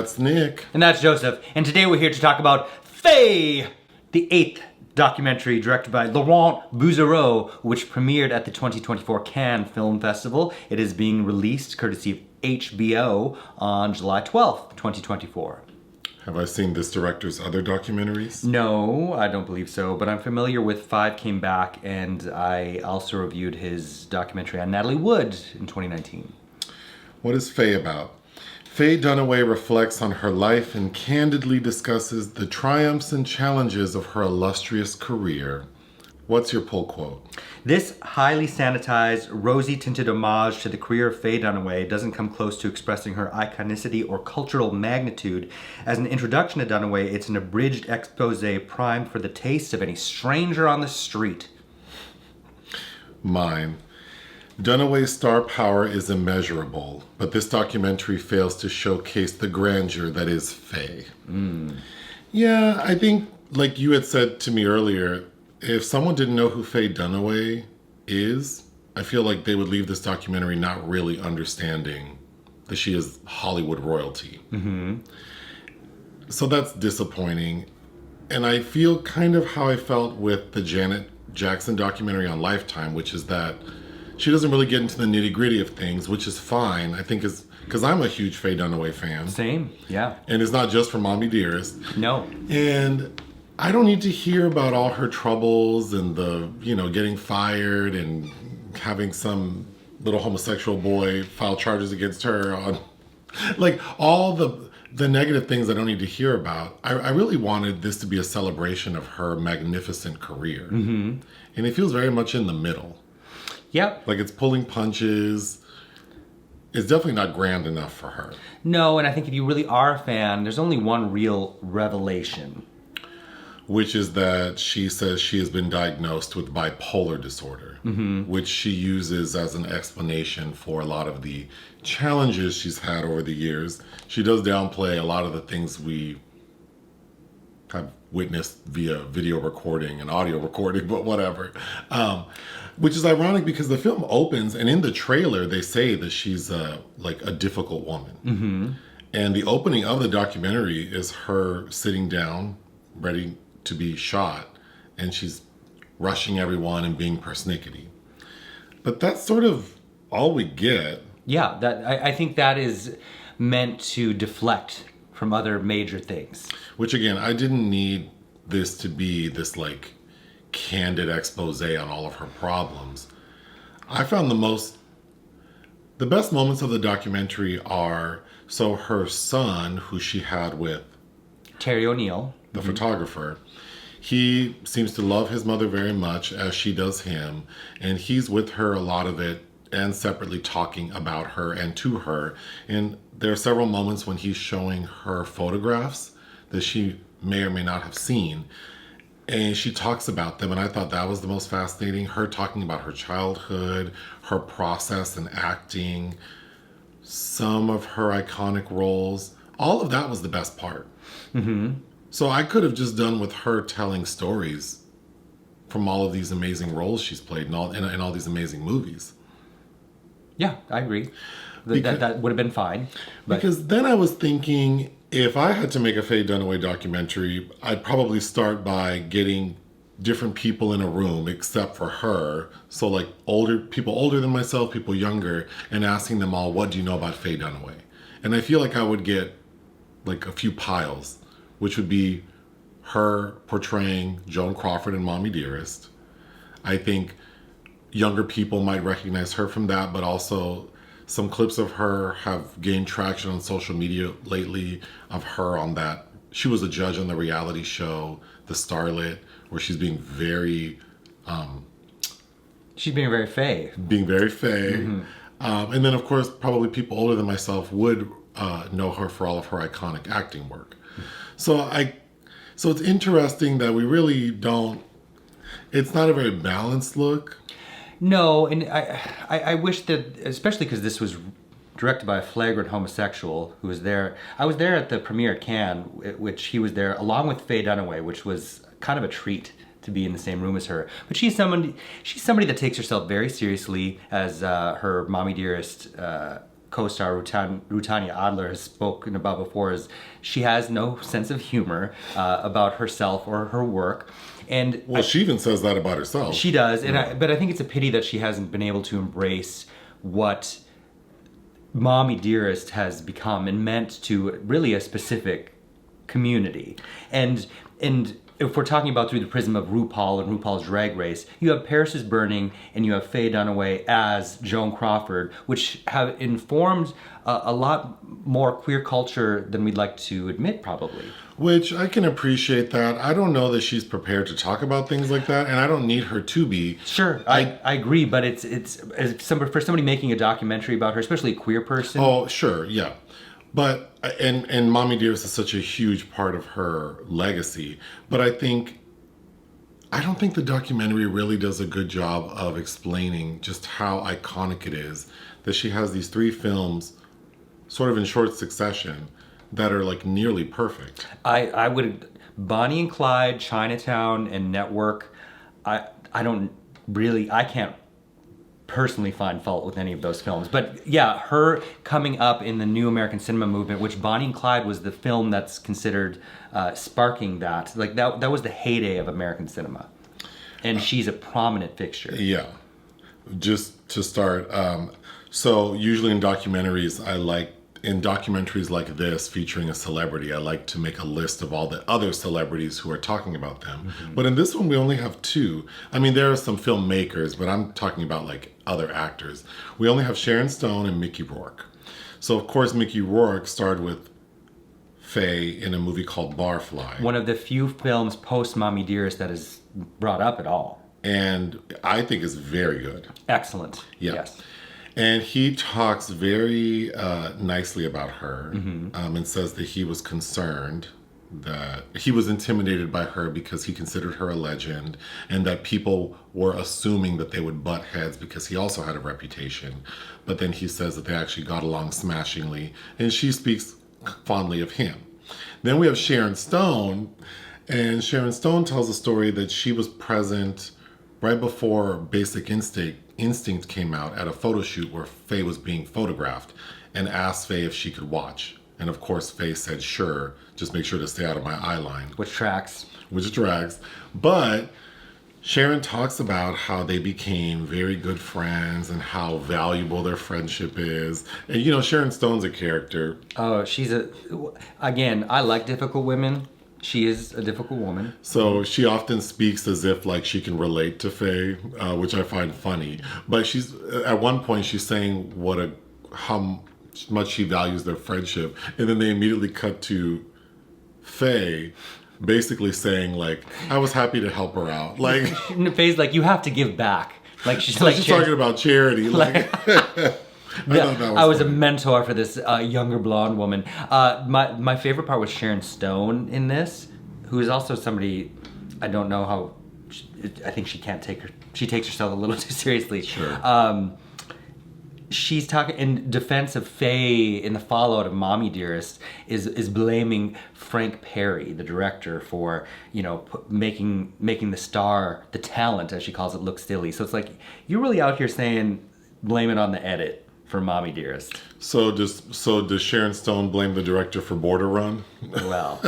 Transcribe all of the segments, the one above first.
That's Nick. And that's Joseph. And today we're here to talk about Faye, the 8th documentary directed by Laurent Bouzereau, which premiered at the 2024 Cannes Film Festival. It is being released courtesy of HBO on July 12th, 2024. Have I seen this director's other documentaries? No, I don't believe so, but I'm familiar with Five Came Back, and I also reviewed his documentary on Natalie Wood in 2019. What is Faye about? Faye Dunaway reflects on her life and candidly discusses the triumphs and challenges of her illustrious career. What's your pull quote? This highly sanitized, rosy-tinted homage to the career of Faye Dunaway doesn't come close to expressing her iconicity or cultural magnitude. As an introduction to Dunaway, it's an abridged expose primed for the taste of any stranger on the street. Mine. Dunaway's star power is immeasurable, but this documentary fails to showcase the grandeur that is Faye. Yeah, I think, like you had said to me earlier, if someone didn't know who Faye Dunaway is, I feel like they would leave this documentary not really understanding that she is Hollywood royalty. So that's disappointing. And I feel kind of how I felt with the Janet Jackson documentary on Lifetime, which is that she doesn't really get into the nitty-gritty of things, which is fine. I think is because I'm a huge Faye Dunaway fan. Same, yeah. And it's not just for Mommy Dearest. No. And I don't need to hear about all her troubles and the, getting fired and having some little homosexual boy file charges against her on, like, all the negative things I don't need to hear about. I really wanted this to be a celebration of her magnificent career. And it feels very much in the middle. Yep. Like it's pulling punches. It's definitely not grand enough for her. No, and I think if you really are a fan, there's only one real revelation. Which is that she says she has been diagnosed with bipolar disorder, which she uses as an explanation for a lot of the challenges she's had over the years. She does downplay a lot of the things we have witnessed via video recording and audio recording, but whatever. Which is ironic because the film opens and in the trailer they say that she's like a difficult woman. And the opening of the documentary is her sitting down, ready to be shot, and she's rushing everyone and being persnickety. But that's sort of all we get. Yeah, I think that is meant to deflect from other major things. Which again, I didn't need this to be this like candid expose on all of her problems. I found the best moments of the documentary are, so her son, who she had with Terry O'Neill, the photographer, he seems to love his mother very much, as she does him, and he's with her a lot of it and separately talking about her and to her. And there are several moments when he's showing her photographs that she may or may not have seen, and she talks about them, and I thought that was the most fascinating. Her talking about her childhood, her process in acting, some of her iconic roles. All of that was the best part. So I could have just done with her telling stories from all of these amazing roles she's played in all these amazing movies. Yeah, I agree. That would have been fine. But Because then I was thinking, if I had to make a Faye Dunaway documentary, I'd probably start by getting different people in a room except for her. So like people older than myself, people younger, and asking them all, what do you know about Faye Dunaway? And I feel like I would get like a few piles, which would be her portraying Joan Crawford in Mommy Dearest. I think younger people might recognize her from that, but also some clips of her have gained traction on social media lately of her on that. She was a judge on the reality show, The Starlet, where she's being very... she's being very Faye. Being very Faye. And then, of course, probably people older than myself would know her for all of her iconic acting work. So it's interesting that we really don't... It's not a very balanced look. No, and I wish that, especially because this was directed by a flagrant homosexual who was there. I was there at the premiere at Cannes, which he was there along with Faye Dunaway, which was kind of a treat to be in the same room as her. But she's somebody that takes herself very seriously, as her Mommy Dearest co-star Rutanya Adler has spoken about before is she has no sense of humor about herself or her work. And she even says that about herself. She does, but I think it's a pity that she hasn't been able to embrace what Mommy Dearest has become and meant to really a specific community. And if we're talking about through the prism of RuPaul and RuPaul's Drag Race, you have Paris is Burning and you have Faye Dunaway as Joan Crawford, which have informed a lot more queer culture than we'd like to admit, probably. Which I can appreciate that. I don't know that she's prepared to talk about things like that, and I don't need her to be. Sure, I agree, but for somebody making a documentary about her, especially a queer person. Oh, sure, yeah. But, and Mommy Dearest is such a huge part of her legacy. But I don't think the documentary really does a good job of explaining just how iconic it is that she has these 3 films sort of in short succession that are like nearly perfect. I would, Bonnie and Clyde, Chinatown, and Network, I can't personally find fault with any of those films. But yeah, her coming up in the new American cinema movement, which Bonnie and Clyde was the film that's considered sparking that. Like that was the heyday of American cinema. And she's a prominent fixture. Yeah. Just to start, so usually in documentaries like this featuring a celebrity, I like to make a list of all the other celebrities who are talking about them. Mm-hmm. But in this one, we only have 2. I mean, there are some filmmakers, but I'm talking about like other actors. We only have Sharon Stone and Mickey Rourke. So, of course, Mickey Rourke starred with Faye in a movie called Barfly. One of the few films post Mommy Dearest that is brought up at all. And I think is very good. Excellent. Yeah. Yes. And he talks very nicely about her, and says that he was concerned that he was intimidated by her because he considered her a legend, and that people were assuming that they would butt heads because he also had a reputation. But then he says that they actually got along smashingly, and she speaks fondly of him. Then we have Sharon Stone, and Sharon Stone tells a story that she was present right before Basic Instinct came out at a photo shoot where Faye was being photographed, and asked Faye if she could watch. And of course, Faye said, sure, just make sure to stay out of my eye line. Which tracks. But Sharon talks about how they became very good friends and how valuable their friendship is. And Sharon Stone's a character. Oh, again, I like difficult women. She is a difficult woman. So she often speaks as if like she can relate to Faye, which I find funny. But she's at one point she's saying how much she values their friendship, and then they immediately cut to Faye, basically saying like, "I was happy to help her out." Like Faye's like, "You have to give back." Like she's talking about charity. I was a mentor for this younger blonde woman. My favorite part was Sharon Stone in this, who is also somebody I don't know how. I think she takes herself a little too seriously. Sure. She's talking in defense of Faye in the fallout of Mommy Dearest is blaming Frank Perry, the director, for making the star, the talent as she calls it, look silly. So it's like you're really out here saying blame it on the edit for Mommy Dearest. So does Sharon Stone blame the director for Border Run? Well,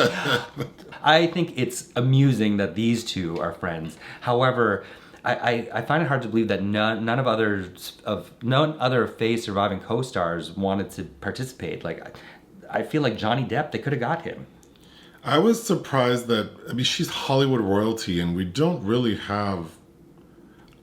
I think it's amusing that these two are friends. However, I find it hard to believe that none other Faye surviving co-stars wanted to participate. Like, I feel like Johnny Depp, they could have got him. I was surprised she's Hollywood royalty, and we don't really have.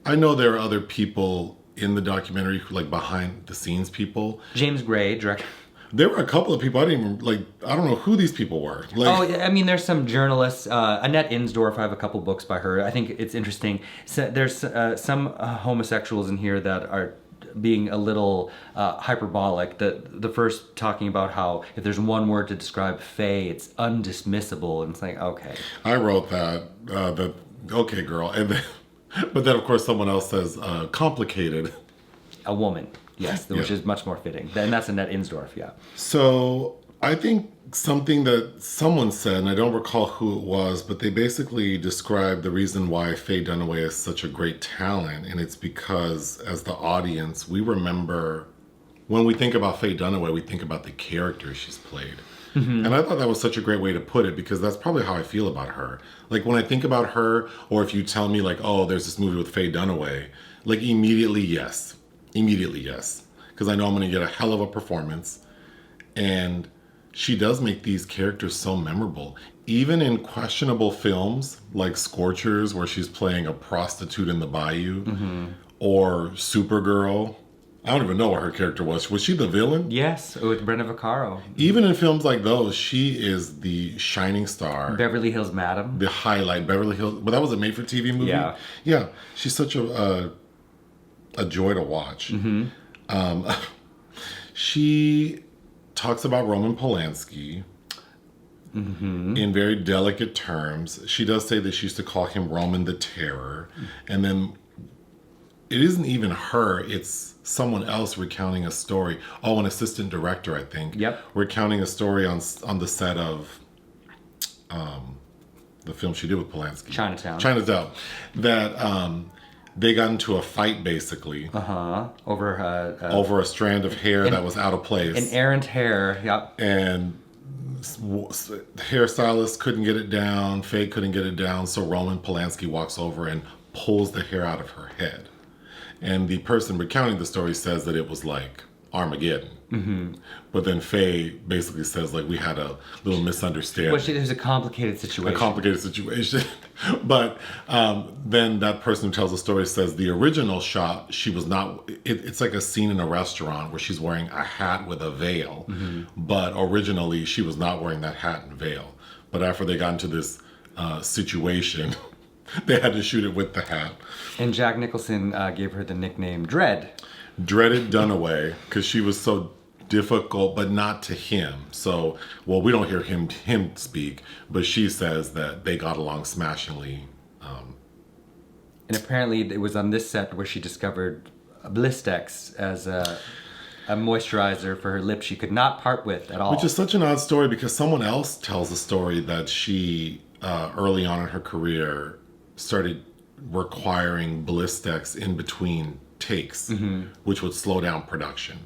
I know there are other people in the documentary who like behind the scenes people. James Gray, director. There were a couple of people I don't know who these people were. There's some journalists. Annette Insdorf, I have a couple books by her. I think it's interesting. So there's some homosexuals in here that are being a little hyperbolic. The first talking about how if there's one word to describe Faye, it's undismissible. And it's like, okay. I wrote that, okay, girl. But then, of course, someone else says complicated. A woman, yes, which is much more fitting. And that's Annette Insdorf, yeah. So I think something that someone said, and I don't recall who it was, but they basically described the reason why Faye Dunaway is such a great talent. And it's because, as the audience, we remember when we think about Faye Dunaway, we think about the character she's played. And I thought that was such a great way to put it, because that's probably how I feel about her. Like when I think about her, or if you tell me like, oh, there's this movie with Faye Dunaway, like immediately yes. Because I know I'm going to get a hell of a performance. And she does make these characters so memorable. Even in questionable films like Scorchers, where she's playing a prostitute in the bayou, or Supergirl. I don't even know what her character was. Was she the villain? Yes, with Brenda Vaccaro. Even in films like those, she is the shining star. Beverly Hills Madam. The highlight. Beverly Hills. But that was a made-for-TV movie? Yeah. Yeah. She's such a joy to watch. She talks about Roman Palansky in very delicate terms. She does say that she used to call him Roman the Terror. And then it isn't even her, it's someone else recounting a story. Oh, an assistant director, I think. Yep. Recounting a story on the set of the film she did with Palansky. Chinatown. That they got into a fight, basically. Over a strand of hair that was out of place. An errant hair, yep. And hairstylist couldn't get it down. Faye couldn't get it down. So Roman Palansky walks over and pulls the hair out of her head. And the person recounting the story says that it was like Armageddon. But then Faye basically says, like, we had a little misunderstanding. Well, there's a complicated situation. But then that person who tells the story says the original shot, she was not, it's like a scene in a restaurant where she's wearing a hat with a veil. But originally she was not wearing that hat and veil. But after they got into this situation, they had to shoot it with the hat. And Jack Nicholson gave her the nickname Dreaded Dunaway, because she was so difficult, but not to him. So, well, we don't hear him speak, but she says that they got along smashingly. And apparently it was on this set where she discovered Blistex as a moisturizer for her lips she could not part with at all. Which is such an odd story, because someone else tells a story that she, early on in her career, started requiring Blistex in between takes, which would slow down production.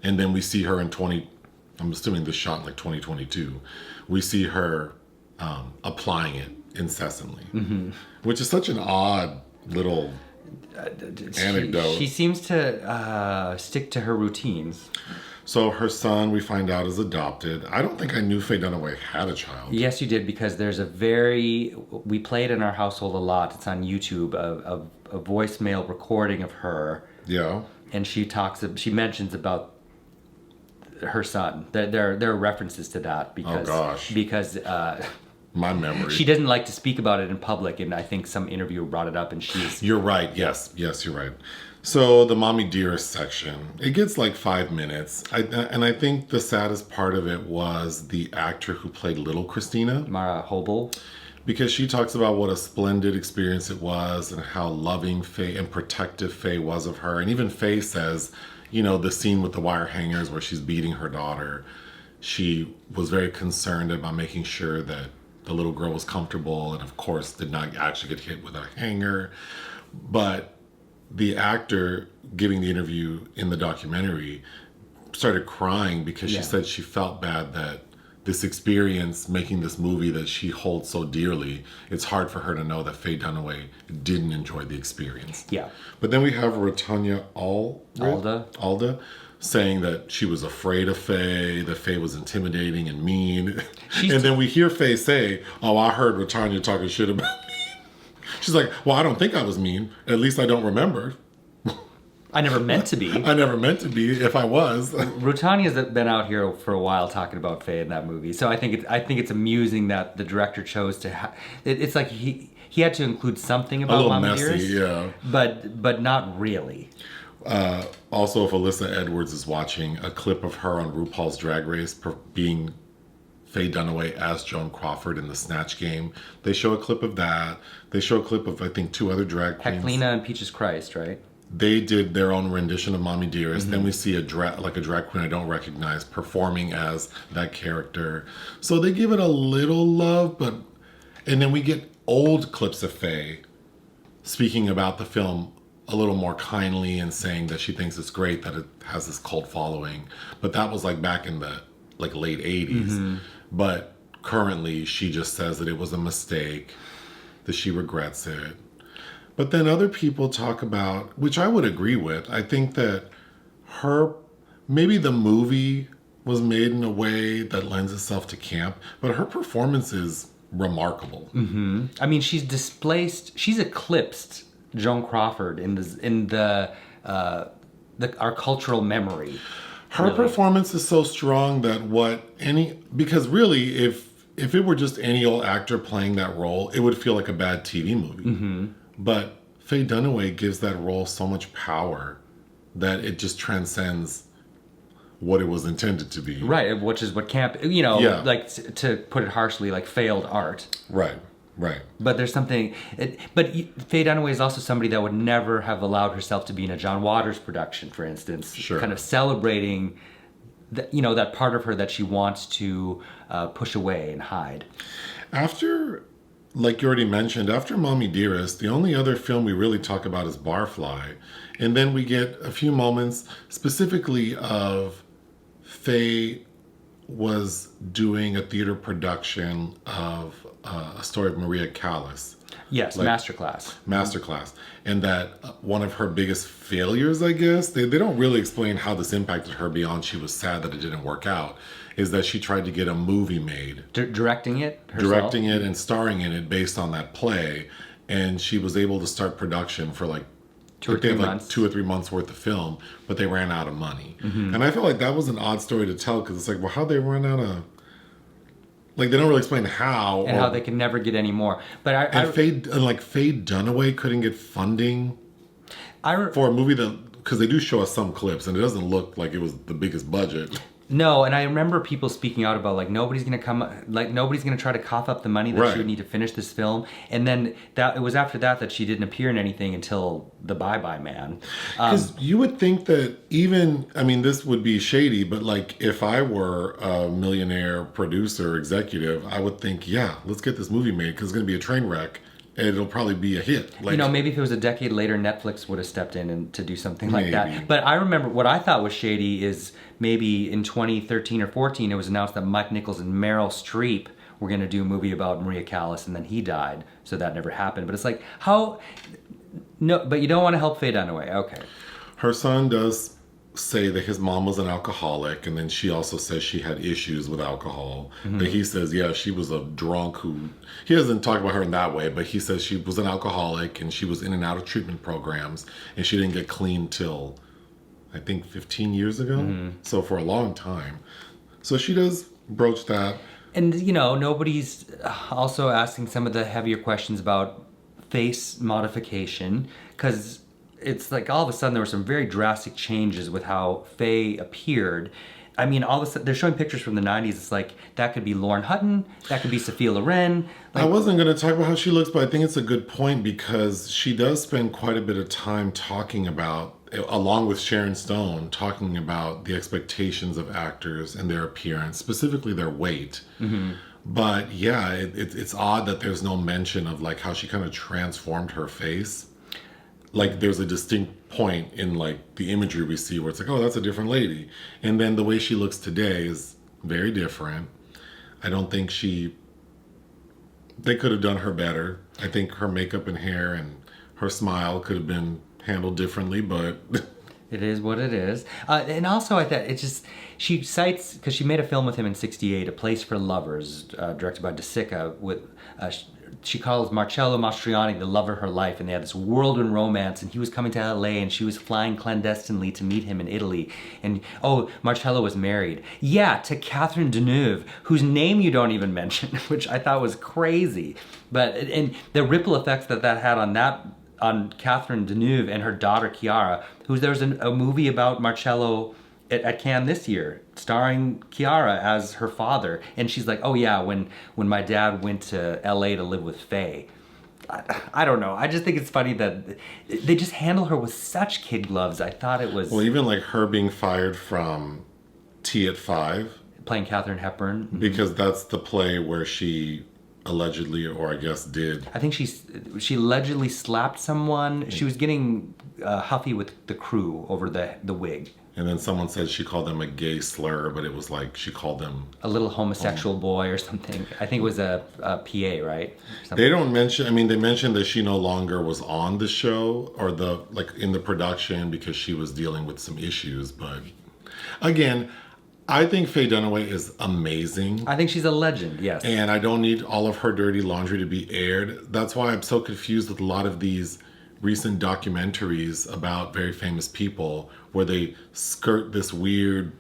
And then we see her in I'm assuming this shot in like 2022, we see her applying it incessantly, which is such an odd little anecdote. She seems to stick to her routines. So her son, we find out, is adopted. I don't think I knew Faye Dunaway had a child. Yes, you did, because there's we play it in our household a lot. It's on YouTube, a voicemail recording of her. Yeah. And she mentions about her son. There are references to that because, because my memory. She doesn't like to speak about it in public, and I think some interviewer brought it up, and she's... You're right. Yes, you're right. So the Mommy Dearest section, it gets like 5 minutes. And I think the saddest part of it was the actor who played little Christina. Mara Hobel. Because she talks about what a splendid experience it was and how loving Faye and protective Faye was of her. And even Faye says, the scene with the wire hangers where she's beating her daughter, she was very concerned about making sure that the little girl was comfortable and, of course, did not actually get hit with a hanger. But the actor giving the interview in the documentary started crying because she said she felt bad that this experience, making this movie that she holds so dearly, it's hard for her to know that Faye Dunaway didn't enjoy the experience. Yeah. But then we have Rotanya Alda saying that she was afraid of Faye, that Faye was intimidating and mean. And then we hear Faye say, oh, I heard Rotanya talking shit about me. She's like, well, I don't think I was mean. At least I don't remember. I never meant to be. I never meant to be if I was. Rotanya's been out here for a while talking about Faye in that movie. So I think it's amusing that the director chose to it's like he had to include something about Mama Dearest. Yeah. But not really. Also, if Alyssa Edwards is watching, a clip of her on RuPaul's Drag Race being Faye Dunaway as Joan Crawford in the Snatch Game. They show a clip of that. They show a clip of, I think, 2 other drag queens. Heklina and Peaches Christ, right? They did their own rendition of Mommy Dearest. Then we see a drag queen I don't recognize performing as that character. So they give it a little love, and then we get old clips of Faye speaking about the film a little more kindly and saying that she thinks it's great that it has this cult following. But that was like back in the like late 80s. But currently she just says that it was a mistake, that she regrets it. But then other people talk about, which I would agree with, I think that maybe the movie was made in a way that lends itself to camp, but her performance is remarkable. I mean, she's eclipsed Joan Crawford in our cultural memory. Her performance is so strong that because really, if it were just any old actor playing that role, it would feel like a bad TV movie. But Faye Dunaway gives that role so much power that it just transcends what it was intended to be. Right, which is what camp, like to put it harshly, like failed art. Right. But there's something, but Faye Dunaway is also somebody that would never have allowed herself to be in a John Waters production, for instance. Sure. Kind of celebrating, that part of her that she wants to push away and hide. After, like you already mentioned, after Mommy Dearest, the only other film we really talk about is Barfly. And then we get a few moments specifically of Faye was doing a theater production of a story of Maria Callas. Yes, Masterclass. And that one of her biggest failures, I guess, they don't really explain how this impacted her beyond she was sad that it didn't work out, is that she tried to get a movie made. Directing it herself? Directing it and starring in it based on that play. And she was able to start production for like 2 or 3 months worth of film, but they ran out of money. And I feel like that was an odd story to tell, because it's like, well, how'd they run out of... Like, they don't really explain how. And how they can never get any more. But Faye Dunaway couldn't get funding for a movie because they do show us some clips, and it doesn't look like it was the biggest budget. No, and I remember people speaking out about nobody's gonna try to cough up the money that she would need to finish this film. And then it was after that she didn't appear in anything until The Bye Bye Man. Because you would think that this would be shady, but like if I were a millionaire producer executive, I would think, yeah, let's get this movie made because it's gonna be a train wreck. And it'll probably be a hit. Maybe if it was a decade later, Netflix would have stepped in and to do something like that. But I remember what I thought was shady is maybe in 2013 or 14, it was announced that Mike Nichols and Meryl Streep were going to do a movie about Maria Callas, and then he died, so that never happened. But it's like, how? No, but you don't want to help Faye Dunaway. Okay. Her son does say that his mom was an alcoholic, and then she also says she had issues with alcohol. But he says, yeah, she was a drunk he doesn't talk about her in that way, but he says she was an alcoholic and she was in and out of treatment programs, and she didn't get clean till I think 15 years ago. So for a long time. So she does broach that. And nobody's also asking some of the heavier questions about face modification, because it's like all of a sudden there were some very drastic changes with how Faye appeared. I mean, all of a sudden they're showing pictures from the 90s. It's like that could be Lauren Hutton, that could be Sophia Loren. I wasn't going to talk about how she looks, but I think it's a good point because she does spend quite a bit of time talking about, along with Sharon Stone, talking about the expectations of actors and their appearance, specifically their weight. But yeah, it's odd that there's no mention of like how she kind of transformed her face. Like there's a distinct point in like the imagery we see where it's like, oh, that's a different lady. And then the way she looks today is very different. I don't think they could have done her better. I think her makeup and hair and her smile could have been handled differently, but... It is what it is. And also I thought it's just, she cites, because she made a film with him in 1968, A Place for Lovers, directed by De Sica, with... she calls Marcello Mastroianni the love of her life, and they had this whirlwind romance, and he was coming to LA and she was flying clandestinely to meet him in Italy. And Marcello was married. Yeah, to Catherine Deneuve, whose name you don't even mention, which I thought was crazy. But and the ripple effects that had on Catherine Deneuve and her daughter Chiara, there's a movie about Marcello at Cannes this year, starring Chiara as her father, and she's like, oh yeah, when my dad went to LA to live with Faye. I don't know. I just think it's funny that they just handle her with such kid gloves. I thought it was... Well, even like her being fired from Tea at 5. Playing Katharine Hepburn. Because that's the play where she allegedly, or I guess did. I think she allegedly slapped someone. She was getting huffy with the crew over the wig. And then someone said she called them a gay slur, but it was like she called them a little homosexual boy or something. I think it was a PA, right? They don't mention. I mean, they mentioned that she no longer was on the show or in the production because she was dealing with some issues. But again, I think Faye Dunaway is amazing. I think she's a legend, yes. And I don't need all of her dirty laundry to be aired. That's why I'm so confused with a lot of these recent documentaries about very famous people where they skirt this weird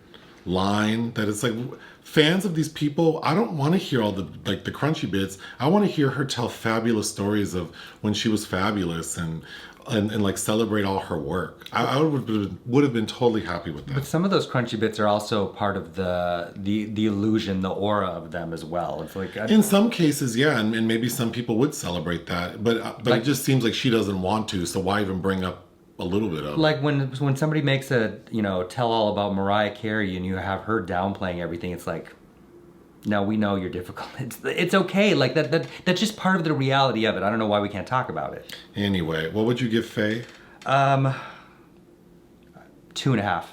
line that it's like, fans of these people, I don't want to hear all the crunchy bits. I want to hear her tell fabulous stories of when she was fabulous and like celebrate all her work. I would have been totally happy with that. But some of those crunchy bits are also part of the illusion, the aura of them as well. It's like in some cases, yeah, and maybe some people would celebrate that, but it just seems like she doesn't want to. So why even bring up a little bit of like when somebody makes a tell all about Mariah Carey and you have her downplaying everything? It's like, no, we know you're difficult. It's okay. Like that's just part of the reality of it. I don't know why we can't talk about it. Anyway, what would you give Faye? 2.5.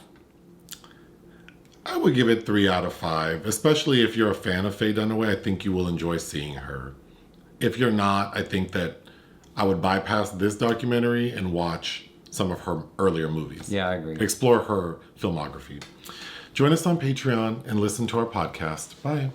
I would give it 3 out of 5, especially if you're a fan of Faye Dunaway. I think you will enjoy seeing her. If you're not, I think that I would bypass this documentary and watch some of her earlier movies. Yeah, I agree. Explore her filmography. Join us on Patreon and listen to our podcast. Bye.